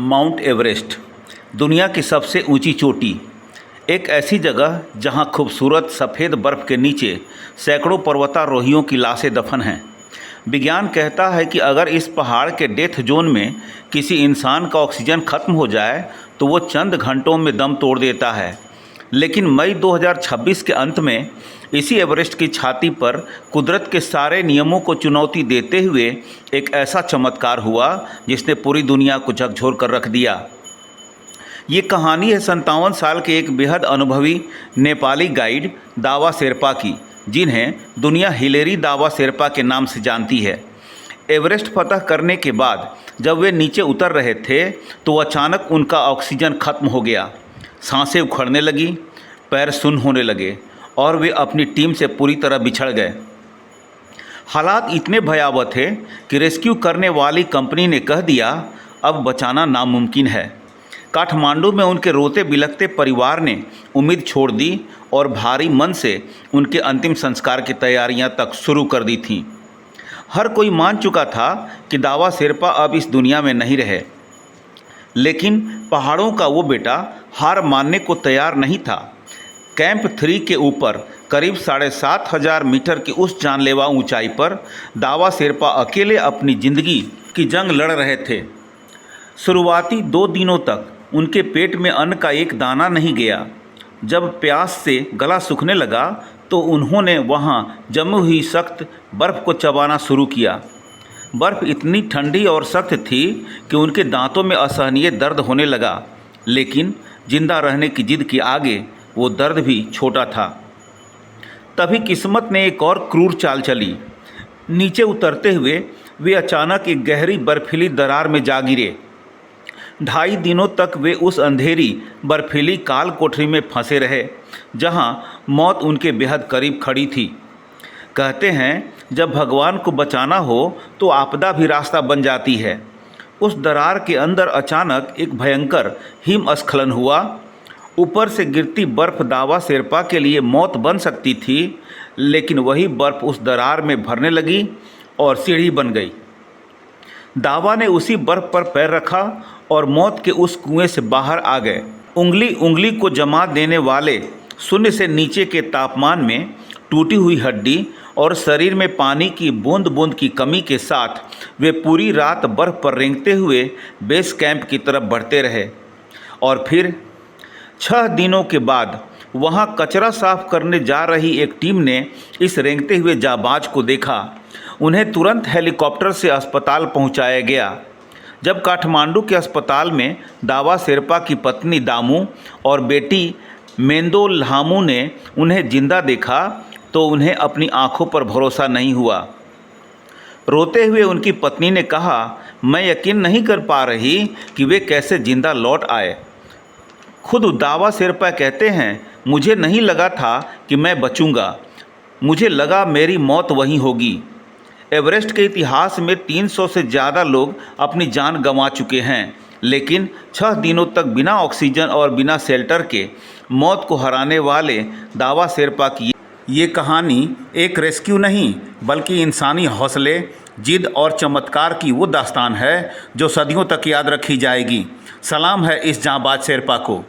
Mount Everest दुनिया की सबसे ऊंची चोटी, एक ऐसी जगह जहां खूबसूरत सफ़ेद बर्फ़ के नीचे सैकड़ों पर्वतारोहियों की लाशें दफन हैं। विज्ञान कहता है कि अगर इस पहाड़ के डेथ जोन में किसी इंसान का ऑक्सीजन खत्म हो जाए तो वो चंद घंटों में दम तोड़ देता है। लेकिन मई 2026 के अंत में इसी एवरेस्ट की छाती पर कुदरत के सारे नियमों को चुनौती देते हुए एक ऐसा चमत्कार हुआ जिसने पूरी दुनिया को झकझोर कर रख दिया। ये कहानी है 57 साल के एक बेहद अनुभवी नेपाली गाइड दावा शेरपा की, जिन्हें दुनिया हिलेरी दावा शेरपा के नाम से जानती है। एवरेस्ट फतह करने के बाद जब वे नीचे उतर रहे थे तो अचानक उनका ऑक्सीजन खत्म हो गया। सांसें उखड़ने लगी, पैर सुन्न होने लगे और वे अपनी टीम से पूरी तरह बिछड़ गए। हालात इतने भयावह थे कि रेस्क्यू करने वाली कंपनी ने कह दिया, अब बचाना नामुमकिन है। काठमांडू में उनके रोते बिलखते परिवार ने उम्मीद छोड़ दी और भारी मन से उनके अंतिम संस्कार की तैयारियां तक शुरू कर दी थीं। हर कोई मान चुका था कि दावा शेरपा अब इस दुनिया में नहीं रहे, लेकिन पहाड़ों का वो बेटा हार मानने को तैयार नहीं था। कैंप 3 के ऊपर करीब 7,500 मीटर की उस जानलेवा ऊंचाई पर दावा शेरपा अकेले अपनी ज़िंदगी की जंग लड़ रहे थे। शुरुआती 2 दिनों तक उनके पेट में अन्न का एक दाना नहीं गया। जब प्यास से गला सूखने लगा तो उन्होंने वहाँ जमी हुई सख्त बर्फ़ को चबाना शुरू किया। बर्फ़ इतनी ठंडी और सख्त थी कि उनके दांतों में असहनीय दर्द होने लगा, लेकिन जिंदा रहने की जिद के आगे वो दर्द भी छोटा था। तभी किस्मत ने एक और क्रूर चाल चली। नीचे उतरते हुए वे अचानक एक गहरी बर्फीली दरार में जा गिरे। 2.5 दिनों तक वे उस अंधेरी बर्फीली काल कोठरी में फंसे रहे, जहां मौत उनके बेहद करीब खड़ी थी। कहते हैं जब भगवान को बचाना हो तो आपदा भी रास्ता बन जाती है। उस दरार के अंदर अचानक एक भयंकर हिमस्खलन हुआ। ऊपर से गिरती बर्फ़ दावा शेरपा के लिए मौत बन सकती थी, लेकिन वही बर्फ़ उस दरार में भरने लगी और सीढ़ी बन गई। दावा ने उसी बर्फ़ पर पैर रखा और मौत के उस कुएं से बाहर आ गए। उंगली उंगली को जमा देने वाले शून्य से नीचे के तापमान में टूटी हुई हड्डी और शरीर में पानी की बूंद बूंद की कमी के साथ वे पूरी रात बर्फ़ पर रेंगते हुए बेस कैंप की तरफ बढ़ते रहे। और फिर 6 दिनों के बाद वहां कचरा साफ करने जा रही एक टीम ने इस रेंगते हुए जाबाज को देखा। उन्हें तुरंत हेलीकॉप्टर से अस्पताल पहुंचाया गया। जब काठमांडू के अस्पताल में दावा शेरपा की पत्नी दामू और बेटी मेंदो ल्हामू ने उन्हें जिंदा देखा तो उन्हें अपनी आंखों पर भरोसा नहीं हुआ। रोते हुए उनकी पत्नी ने कहा, मैं यकीन नहीं कर पा रही कि वे कैसे जिंदा लौट आए। खुद दावा शेरपा कहते हैं, मुझे नहीं लगा था कि मैं बचूंगा, मुझे लगा मेरी मौत वहीं होगी। एवरेस्ट के इतिहास में 300 से ज़्यादा लोग अपनी जान गंवा चुके हैं, लेकिन 6 दिनों तक बिना ऑक्सीजन और बिना शेल्टर के मौत को हराने वाले दावा शेरपा की ये कहानी एक रेस्क्यू नहीं बल्कि इंसानी हौसले, जिद और चमत्कार की वो दास्तान है जो सदियों तक याद रखी जाएगी। सलाम है इस जांबाज शेरपा को।